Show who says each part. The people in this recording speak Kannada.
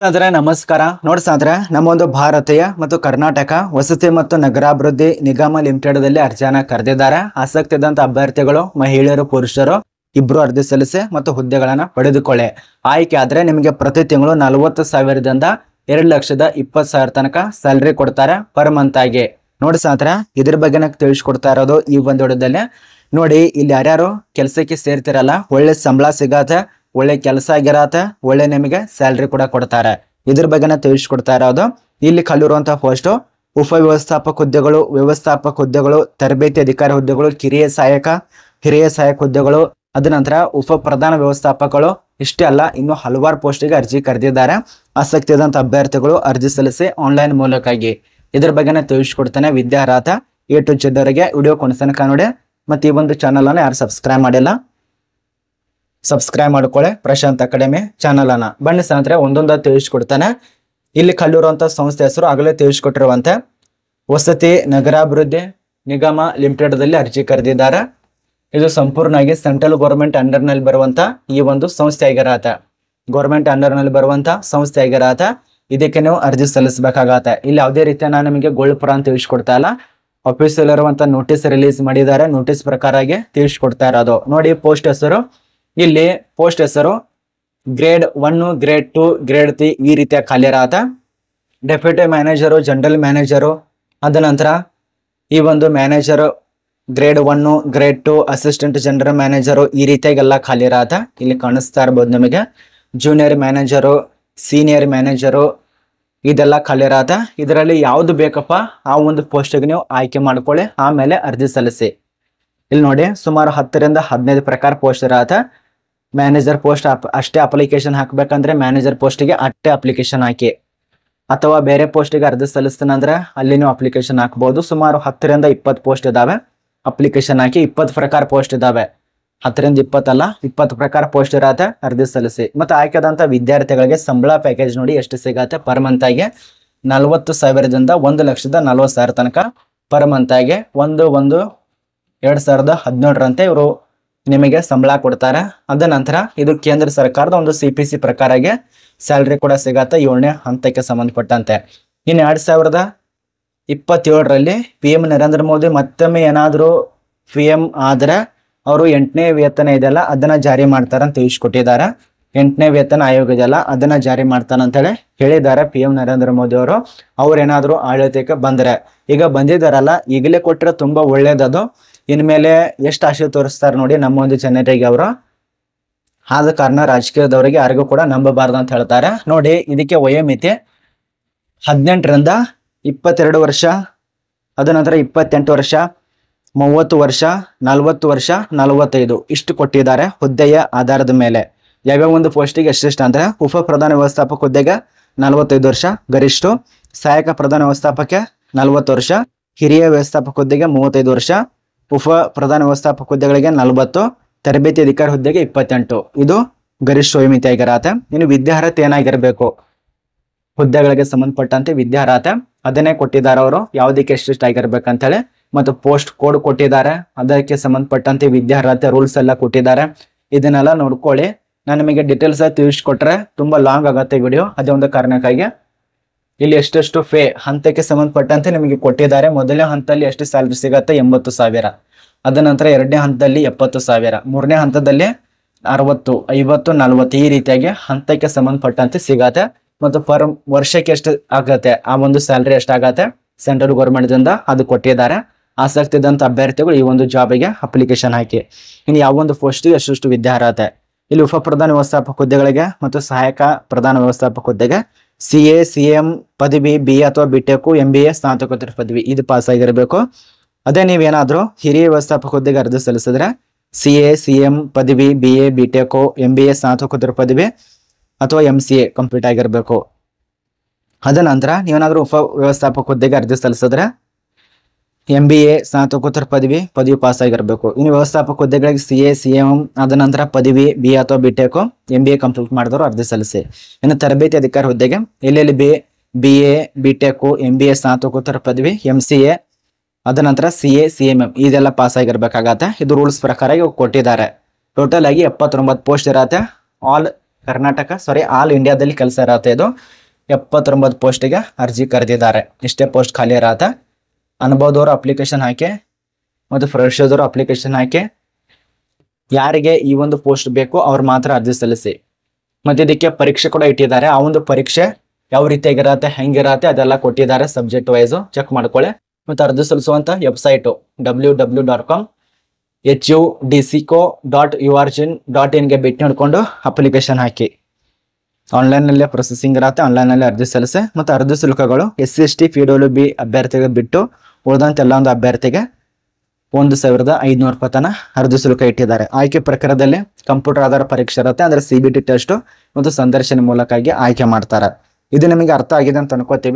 Speaker 1: ಆದ್ರೆ ನಮಸ್ಕಾರ ನೋಡ್ಸಾದ್ರೆ ನಮ್ಮೊಂದು ಭಾರತೀಯ ಮತ್ತು ಕರ್ನಾಟಕ ವಸತಿ ಮತ್ತು ನಗರಾಭಿವೃದ್ಧಿ ನಿಗಮ ಲಿಮಿಟೆಡ್ ಅರ್ಜಿಯನ್ನ ಕರೆದಿದ್ದಾರೆ. ಆಸಕ್ತಿ ಇದ್ದಂತ ಅಭ್ಯರ್ಥಿಗಳು ಮಹಿಳೆಯರು ಪುರುಷರು ಇಬ್ರು ಅರ್ಜಿ ಸಲ್ಲಿಸಿ ಮತ್ತು ಹುದ್ದೆಗಳನ್ನ ಪಡೆದುಕೊಳ್ಳಿ. ಆಯ್ಕೆ ಆದ್ರೆ ನಿಮಗೆ ಪ್ರತಿ ತಿಂಗಳು 40,000ದಿಂದ 2,20,000 ತನಕ ಸ್ಯಾಲರಿ ಕೊಡ್ತಾರೆ ಪರ್ ಮಂತ್ ಆಗಿ. ನೋಡ್ಸಾದ್ರೆ ಇದ್ರ ಬಗ್ಗೆ ತಿಳಿಸ್ಕೊಡ್ತಾ ಇರೋದು ಈ ಒಂದು ವಿಡಿಯೋದಲ್ಲಿ. ನೋಡಿ ಇಲ್ಲಿ ಯಾರ್ಯಾರು ಕೆಲಸಕ್ಕೆ ಸೇರ್ತಿರಲ್ಲ ಒಳ್ಳೆ ಸಂಬಳ ಸಿಗತ್ತೆ, ಒಳ್ಳೆ ಕೆಲಸ ಆಗಿರತ್ತೆ, ಒಳ್ಳೆ ನಿಮಗೆ ಸ್ಯಾಲ್ರಿ ಕೂಡ ಕೊಡ್ತಾರೆ. ಇದ್ರ ಬಗ್ಗೆ ತಿಳಿಸ್ಕೊಡ್ತಾ ಇರೋದು. ಇಲ್ಲಿ ಕಲಿರುವಂತಹ ಪೋಸ್ಟ್ ಉಪವ್ಯವಸ್ಥಾಪಕ ಹುದ್ದೆಗಳು, ವ್ಯವಸ್ಥಾಪಕ ಹುದ್ದೆಗಳು, ತರಬೇತಿ ಅಧಿಕಾರಿ ಹುದ್ದೆಗಳು, ಹಿರಿಯ ಸಹಾಯಕ ಹುದ್ದೆಗಳು, ಅದ ನಂತರ ಉಪ ಪ್ರಧಾನ ವ್ಯವಸ್ಥಾಪಕಗಳು. ಇಷ್ಟೇ ಅಲ್ಲ, ಇನ್ನು ಹಲವಾರು ಪೋಸ್ಟಿಗೆ ಅರ್ಜಿ ಕರೆದಿದ್ದಾರೆ. ಆಸಕ್ತಿ ಇದ್ದಂತ ಅಭ್ಯರ್ಥಿಗಳು ಅರ್ಜಿ ಸಲ್ಲಿಸಿ ಆನ್ಲೈನ್ ಮೂಲಕವಾಗಿ. ಇದ್ರ ಬಗ್ಗೆ ತಿಳಿಸ್ಕೊಡ್ತಾನೆ ವಿದ್ಯಾರ್ಹತ A to Z ವರೆಗೆ ವಿಡಿಯೋ ಕೊನೆತನಕ ನೋಡಿ. ಮತ್ತೆ ಈ ಒಂದು ಚಾನಲ್ ಅನ್ನ ಯಾರು ಸಬ್ಸ್ಕ್ರೈಬ್ ಮಾಡಿಲ್ಲ ಸಬ್ಸ್ಕ್ರೈಬ್ ಮಾಡ್ಕೊಳ್ಳಿ. ಪ್ರಶಾಂತ್ ಅಕಾಡೆಮಿ ಚಾನಲ್ ಅನ್ನ ಬನ್ನಿ ಸ್ನೇಹಿತರೆ ಒಂದೊಂದ ತಿಳಿಸ್ಕೊಡ್ತಾನೆ. ಇಲ್ಲಿ ಕಲ್ಲಿರುವಂತ ಸಂಸ್ಥೆ ಹೆಸರು ಆಗಲೇ ತಿಳಿಸ್ಕೊಟ್ಟಿರುವಂತೆ ವಸತಿ ನಗರಾಭಿವೃದ್ಧಿ ನಿಗಮ ಲಿಮಿಟೆಡ್ ಅರ್ಜಿ ಕರೆದಿದ್ದಾರೆ. ಇದು ಸಂಪೂರ್ಣವಾಗಿ ಸೆಂಟ್ರಲ್ ಗೌರ್ಮೆಂಟ್ ಅಂಡರ್ ನಲ್ಲಿ ಬರುವಂತ ಈ ಒಂದು ಸಂಸ್ಥೆ ಆಗಿರತ್ತೆ. ಗೌರ್ಮೆಂಟ್ ಅಂಡರ್ ನಲ್ಲಿ ಬರುವಂತ ಸಂಸ್ಥೆ ಆಗಿರತ್ತೆ. ಇದಕ್ಕೆ ನೀವು ಅರ್ಜಿ ಸಲ್ಲಿಸಬೇಕಾಗತ್ತೆ. ಇಲ್ಲಿ ಯಾವುದೇ ರೀತಿಯ ನಾನು ನಿಮಗೆ ಗೋಲ್ಪುರ ಅಂತ ತಿಳಿಸ್ಕೊಡ್ತಾ ಇಲ್ಲ. ಆಫೀಸಲ್ಲಿ ಇರುವಂತ ನೋಟಿಸ್ ರಿಲೀಸ್ ಮಾಡಿದ್ದಾರೆ. ನೋಟಿಸ್ ಪ್ರಕಾರವಾಗಿ ತಿಳಿಸ್ಕೊಡ್ತಾ ಇರೋದು. ನೋಡಿ ಪೋಸ್ಟ್ ಹೆಸರು, ಇಲ್ಲಿ ಪೋಸ್ಟ್ ಹೆಸರು ಗ್ರೇಡ್ 1, ಗ್ರೇಡ್ 2, ಗ್ರೇಡ್ 3 ಈ ರೀತಿಯ ಖಾಲಿ ಇರತ್ತೆ. ಡೆಪ್ಯೂಟಿ ಮ್ಯಾನೇಜರು, ಜನರಲ್ ಮ್ಯಾನೇಜರು, ಅದ ನಂತರ ಈ ಒಂದು manager grade 1, grade 2, assistant general manager ಈ ರೀತಿಯಾಗೆಲ್ಲ ಖಾಲಿ ಇರತ್ತೆ. ಇಲ್ಲಿ ಕಾಣಿಸ್ತಾ ಇರ್ಬೋದು ನಿಮಗೆ. ಜೂನಿಯರ್ ಮ್ಯಾನೇಜರು, ಸೀನಿಯರ್ ಮ್ಯಾನೇಜರು ಇದೆಲ್ಲ ಖಾಲಿ ಇರತ್ತೆ. ಇದರಲ್ಲಿ ಯಾವ್ದು ಬೇಕಪ್ಪ ಆ ಒಂದು ಪೋಸ್ಟ್ಗೆ ನೀವು ಆಯ್ಕೆ ಮಾಡ್ಕೊಳ್ಳಿ, ಆಮೇಲೆ ಅರ್ಜಿ ಸಲ್ಲಿಸಿ. ಇಲ್ಲಿ ನೋಡಿ ಸುಮಾರು 10ರಿಂದ 15 ಪ್ರಕಾರ ಪೋಸ್ಟ್ ಇರತ್ತೆ. ಮ್ಯಾನೇಜರ್ ಪೋಸ್ಟ್ ಅಷ್ಟೇ ಅಪ್ಲಿಕೇಶನ್ ಹಾಕ್ಬೇಕಂದ್ರೆ ಮ್ಯಾನೇಜರ್ ಪೋಸ್ಟಿಗೆ ಅಷ್ಟೇ ಅಪ್ಲಿಕೇಶನ್ ಹಾಕಿ, ಅಥವಾ ಬೇರೆ ಪೋಸ್ಟಿಗೆ ಅರ್ಜಿ ಸಲ್ಲಿಸ್ತಾನಂದ್ರೆ ಅಲ್ಲಿ ನೀವು ಅಪ್ಲಿಕೇಶನ್ ಹಾಕ್ಬಹುದು. ಸುಮಾರು 10ರಿಂದ 20 ಪೋಸ್ಟ್ ಇದಾವೆ. ಅಪ್ಲಿಕೇಶನ್ ಹಾಕಿ 20 ಪ್ರಕಾರ ಪೋಸ್ಟ್ ಇದಾವೆ. 10ರಿಂದ 20 ಅಲ್ಲ, 20 ಪ್ರಕಾರ ಪೋಸ್ಟ್ ಇರತ್ತೆ. ಅರ್ಜಿ ಸಲ್ಲಿಸಿ. ಮತ್ತೆ ಆಯ್ಕೆದಂತ ವಿದ್ಯಾರ್ಥಿಗಳಿಗೆ ಸಂಬಳ ಪ್ಯಾಕೇಜ್ ನೋಡಿ ಎಷ್ಟು ಸಿಗತ್ತೆ ಪರ್ ಮಂತ್ ಆಗಿ. 40,000ದಿಂದ 1,40,000 ತನಕ ಪರ್ ಮಂತ್ ಆಗಿ 1/1/2017 ಇವರು ನಿಮಗೆ ಸಂಬಳ ಕೊಡ್ತಾರೆ. ಅದ ನಂತರ ಇದು ಕೇಂದ್ರ ಸರ್ಕಾರದ ಒಂದು CPC ಪ್ರಕಾರಗೆ ಸ್ಯಾಲ್ರಿ ಕೂಡ ಸಿಗತ್ತೆ 7ನೇ ಹಂತಕ್ಕೆ ಸಂಬಂಧಪಟ್ಟಂತೆ. ಇನ್ನು 2027ರಲ್ಲಿ PM ನರೇಂದ್ರ ಮೋದಿ ಮತ್ತೊಮ್ಮೆ ಏನಾದರೂ PM ಆದ್ರೆ ಅವರು 8ನೇ ವೇತನ ಇದೆಯಲ್ಲ ಅದನ್ನ ಜಾರಿ ಮಾಡ್ತಾರ ಅಂತ ತಿಳಿಸ್ಕೊಟ್ಟಿದ್ದಾರೆ. 8ನೇ ವೇತನ ಆಯೋಗ ಇದೆಯಲ್ಲ ಅದನ್ನ ಜಾರಿ ಮಾಡ್ತಾನೆ ಅಂತೇಳಿ ಹೇಳಿದ್ದಾರೆ PM ನರೇಂದ್ರ ಮೋದಿ ಅವರು. ಅವ್ರೇನಾದ್ರು ಆಡಳಿತಕ್ಕೆ ಬಂದ್ರೆ, ಈಗ ಬಂದಿದ್ದಾರಲ್ಲ ಈಗಲೇ ಕೊಟ್ಟರೆ ತುಂಬಾ ಒಳ್ಳೇದದು. ಇನ್ಮೇಲೆ ಎಷ್ಟು ಆಶೆ ತೋರಿಸ್ತಾರೆ ನೋಡಿ ನಮ್ಮ ಒಂದು ಜನರಿಗೆ ಅವರು. ಆದ ಕಾರಣ ರಾಜಕೀಯದವರಿಗೆ ಯಾರಿಗೂ ಕೂಡ ನಂಬಬಾರ್ದು ಅಂತ ಹೇಳ್ತಾರೆ. ನೋಡಿ ಇದಕ್ಕೆ ವಯೋಮಿತಿ 18ರಿಂದ 22 ವರ್ಷ, ಅದ ನಂತರ 28 ವರ್ಷ, 30 ವರ್ಷ, 40 ವರ್ಷ, 45 ಇಷ್ಟು ಕೊಟ್ಟಿದ್ದಾರೆ ಹುದ್ದೆಯ ಆಧಾರದ ಮೇಲೆ. ಯಾವ್ಯಾವ ಒಂದು ಪೋಸ್ಟಿಗೆ ಎಷ್ಟೆಷ್ಟು ಅಂದ್ರೆ ಉಪ ಪ್ರಧಾನ ವ್ಯವಸ್ಥಾಪಕ ಹುದ್ದೆಗೆ 45 ವರ್ಷ ಗರಿಷ್ಠ, ಸಹಾಯಕ ಪ್ರಧಾನ ವ್ಯವಸ್ಥಾಪಕ 40 ವರ್ಷ, ಹಿರಿಯ ವ್ಯವಸ್ಥಾಪಕ ಹುದ್ದೆಗೆ 35 ವರ್ಷ, ಉಪ ಪ್ರಧಾನ ವ್ಯವಸ್ಥಾಪಕ ಹುದ್ದೆಗಳಿಗೆ 40, ತರಬೇತಿ ಅಧಿಕಾರಿ ಹುದ್ದೆಗೆ 28 ಇದು ಗರಿಷ್ಠ ವಯೋಮಿತಿ ಆಗಿರತ್ತೆ. ಇನ್ನು ವಿದ್ಯಾರ್ಹತೆ ಏನಾಗಿರ್ಬೇಕು ಹುದ್ದೆಗಳಿಗೆ ಸಂಬಂಧಪಟ್ಟಂತೆ ವಿದ್ಯಾರ್ಹತೆ ಅದನ್ನೇ ಕೊಟ್ಟಿದ್ದಾರೆ ಅವರು, ಯಾವುದಕ್ಕೆ ಎಷ್ಟೆಷ್ಟು ಆಗಿರ್ಬೇಕಂತ ಹೇಳಿ. ಮತ್ತು ಪೋಸ್ಟ್ ಕೋಡ್ ಕೊಟ್ಟಿದ್ದಾರೆ, ಅದಕ್ಕೆ ಸಂಬಂಧಪಟ್ಟಂತೆ ವಿದ್ಯಾರ್ಹತೆ ರೂಲ್ಸ್ ಎಲ್ಲ ಕೊಟ್ಟಿದ್ದಾರೆ. ಇದನ್ನೆಲ್ಲ ನೋಡ್ಕೊಳ್ಳಿ. ನಾನು ನಿಮಗೆ ಡೀಟೇಲ್ಸ್ ತಿಳಿಸ್ಕೊಟ್ರೆ ತುಂಬಾ ಲಾಂಗ್ ಆಗತ್ತೆ ವಿಡಿಯೋ. ಅದೇ ಒಂದು ಕಾರಣಕ್ಕಾಗಿ ಇಲ್ಲಿ ಎಷ್ಟೆಷ್ಟು ಹಂತಕ್ಕೆ ಸಂಬಂಧಪಟ್ಟಂತೆ ನಿಮಗೆ ಕೊಟ್ಟಿದ್ದಾರೆ. ಮೊದಲನೇ ಹಂತದಲ್ಲಿ ಎಷ್ಟು ಸ್ಯಾಲರಿ ಸಿಗತ್ತೆ 80,000, ಅದ ನಂತರ 2ನೇ ಹಂತದಲ್ಲಿ 70,000, 3ನೇ ಹಂತದಲ್ಲಿ 60, 50, 40 ಈ ರೀತಿಯಾಗಿ ಹಂತಕ್ಕೆ ಸಂಬಂಧಪಟ್ಟಂತೆ ಸಿಗತ್ತೆ. ಮತ್ತು ಪರ್ ವರ್ಷಕ್ಕೆ ಎಷ್ಟು ಆಗತ್ತೆ ಆ ಒಂದು ಸ್ಯಾಲರಿ ಎಷ್ಟಾಗತ್ತೆ ಸೆಂಟ್ರಲ್ ಗೌರ್ಮೆಂಟ್ ದಿಂದ ಅದು ಕೊಟ್ಟಿದ್ದಾರೆ. ಆಸಕ್ತಿ ಇದ್ದಂತ ಅಭ್ಯರ್ಥಿಗಳು ಈ ಒಂದು ಜಾಬಿಗೆ ಅಪ್ಲಿಕೇಶನ್ ಹಾಕಿ. ಇನ್ನು ಯಾವ ಒಂದು ಪೋಸ್ಟಿಗೆ ಎಷ್ಟು ವಿದ್ಯಾರ್ಹತೆ. ಇಲ್ಲಿ ಉಪ ಪ್ರಧಾನ ವ್ಯವಸ್ಥಾಪಕ ಹುದ್ದೆಗಳಿಗೆ ಮತ್ತು ಸಹಾಯಕ ಪ್ರಧಾನ ವ್ಯವಸ್ಥಾಪಕ ಹುದ್ದೆಗೆ CA, CM ಪದವಿ, BA ಅಥವಾ BTech, MBA ಸ್ನಾತಕೋತ್ತರ ಪದವಿ ಇದು ಪಾಸ್ ಆಗಿರಬೇಕು. ಅದೇ ನೀವೇನಾದ್ರೂ ಹಿರಿಯ ವ್ಯವಸ್ಥಾಪಕ ಹುದ್ದೆಗೆ ಅರ್ಜಿ ಸಲ್ಲಿಸಿದ್ರೆ CA, CM ಪದವಿ, BA, BTech, MBA ಸ್ನಾತಕೋತ್ತರ ಪದವಿ ಅಥವಾ MCA ಕಂಪ್ಲೀಟ್ ಆಗಿರ್ಬೇಕು. ಅದ ನಂತರ ನೀವೇನಾದ್ರೂ ಉಪ ವ್ಯವಸ್ಥಾಪಕ ಹುದ್ದೆಗೆ ಅರ್ಜಿ ಸಲ್ಲಿಸಿದ್ರೆ MBA ಸ್ನಾತಕೋತ್ತರ ಪದವಿ ಪಾಸ್ ಆಗಿರಬೇಕು. ಇನ್ನು ವ್ಯವಸ್ಥಾಪಕ ಹುದ್ದೆಗಳಿಗೆ CA, CM ಅದ ನಂತರ ಪದವಿ BA ಅಥವಾ BTech, MBA ಕಂಪ್ಲೀಟ್ ಮಾಡಿದವರು ಅರ್ಜಿ ಸಲ್ಲಿಸಿ. ಇನ್ನು ತರಬೇತಿ ಅಧಿಕಾರಿ ಹುದ್ದೆಗೆ LLB, BA, BTech, MBA ಸ್ನಾತಕೋತ್ತರ ಪದವಿ, MCA ಅದ ನಂತರ CA, CMM ಇದೆಲ್ಲ ಪಾಸ್ ಆಗಿರ್ಬೇಕಾಗತ್ತೆ. ಇದು ರೂಲ್ಸ್ ಪ್ರಕಾರ ಕೊಟ್ಟಿದ್ದಾರೆ. ಟೋಟಲ್ ಆಗಿ 79 ಪೋಸ್ಟ್ ಇರತ್ತೆ. ಆಲ್ ಆಲ್ ಇಂಡಿಯಾದಲ್ಲಿ ಕೆಲಸ ಇರತ್ತೆ. ಇದು 79 ಪೋಸ್ಟಿಗೆ ಅರ್ಜಿ ಕರೆದಿದ್ದಾರೆ. ಇಷ್ಟೇ ಪೋಸ್ಟ್ ಖಾಲಿ ಇರತ್ತೆ. ಅನುಭವದವರು ಅಪ್ಲಿಕೇಶನ್ ಹಾಕಿ ಮತ್ತು ಫ್ರೆಶರ್ದವರು ಅಪ್ಲಿಕೇಶನ್ ಹಾಕಿ ಯಾರಿಗೆ ಈ ಒಂದು ಪೋಸ್ಟ್ ಬೇಕು ಅವ್ರು ಮಾತ್ರ ಅರ್ಜಿ ಸಲ್ಲಿಸಿ. ಮತ್ತು ಇದಕ್ಕೆ ಪರೀಕ್ಷೆ ಕೂಡ ಇಟ್ಟಿದ್ದಾರೆ. ಆ ಒಂದು ಪರೀಕ್ಷೆ ಯಾವ ರೀತಿಯಾಗಿರತ್ತೆ, ಹೆಂಗಿರತ್ತೆ ಅದೆಲ್ಲ ಕೊಟ್ಟಿದ್ದಾರೆ. ಸಬ್ಜೆಕ್ಟ್ ವೈಸು ಚೆಕ್ ಮಾಡ್ಕೊಳ್ಳಿ. ಮತ್ತು ಅರ್ಜಿ ಸಲ್ಲಿಸುವಂಥ ವೆಬ್ಸೈಟು www.hudco.urgin.in ಭೇಟಿ ಮಾಡಿಕೊಂಡು ಅಪ್ಲಿಕೇಶನ್ ಹಾಕಿ. ಆನ್ಲೈನಲ್ಲೇ ಪ್ರೊಸೆಸಿಂಗ್ ಇರತ್ತೆ. ಆನ್ಲೈನಲ್ಲೇ ಅರ್ಜಿ ಸಲ್ಲಿಸಿ. ಮತ್ತು ಅರ್ಜಿ ಶುಲ್ಕಗಳು SC/ST PWB ಅಭ್ಯರ್ಥಿಗೆ ಬಿಟ್ಟು ಉಳಿದಂತೆ ಎಲ್ಲ ಒಂದು ಅಭ್ಯರ್ಥಿಗೆ 1,500 ರೂಪಾಯಿ ತನ ಅರ್ಜಿ ಶುಲ್ಕ ಇಟ್ಟಿದ್ದಾರೆ. ಆಯ್ಕೆ ಪ್ರಕಾರದಲ್ಲಿ ಕಂಪ್ಯೂಟರ್ ಆಧಾರ ಪರೀಕ್ಷೆ ಇರುತ್ತೆ. ಅಂದರೆ CBT ಟೆಸ್ಟ್ ಮತ್ತು ಸಂದರ್ಶನ ಮೂಲಕ ಆಯ್ಕೆ ಮಾಡ್ತಾರೆ. ಇದು ನಿಮಗೆ ಅರ್ಥ ಆಗಿದೆ ಅಂತ ಅನ್ಕೋತೀವಿ.